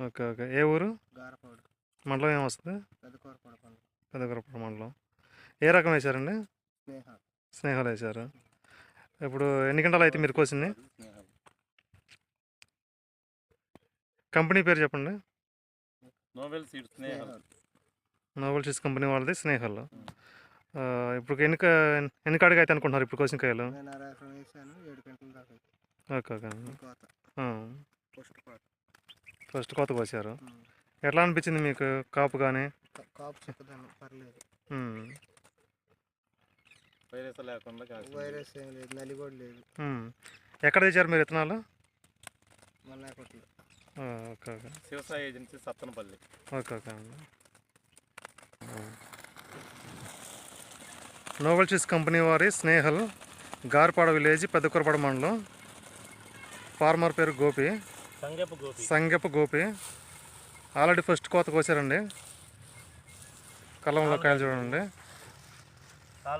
Okay okay. ఏ ఊరు? గారపాడు మండలం ఏమొస్తుంది? పెదకూరపాడు పెద్దకరపూడి మండలం. ఏ రకం వేశారండి? స్నేహ స్నేహాలు వేశారు. ఇప్పుడు ఎన్ని గంటలు అయితే మీరు కోసింది? కంపెనీ పేరు చెప్పండి. నోవెల్ సీడ్స్ స్నేహ. నోబెల్ సీడ్స్ కంపెనీ వాళ్ళది స్నేహాలు. ఇప్పుడు ఎన్ని కాడికి అయితే అనుకుంటున్నారు ఇప్పుడు కోసిన కాయలు? నేను 6 ఎకరం వేసాను, 7 గంటల దాకా. Okay okay. కోత ఫస్ట్ కోత. ఫస్ట్ కోత కోసారు. ఎట్లా అనిపించింది మీకు కాపు కానీ? కాపు చిక్కదనం పర్లేదు. వైరస్ లేకుండా వైరస్ ఏం లేదు, నలి కూడా లేదు. ఎక్కడ తెచ్చారు మీరు విత్తనాలు? మల్లాకోటలో. Okay okay. Shivasai agency Sattenapalli. Okay okay. Nobel seeds company వారి స్నేహల్, గార్పాడ విలేజ్, పెద్దకూరపాడు మండలం. ఫార్మర్ పేరు గోపి, సంగెప్ప గోపి. ఆల్రెడీ ఫస్ట్ కోత కోసారండి. కలంలో కాయలు చూడండి.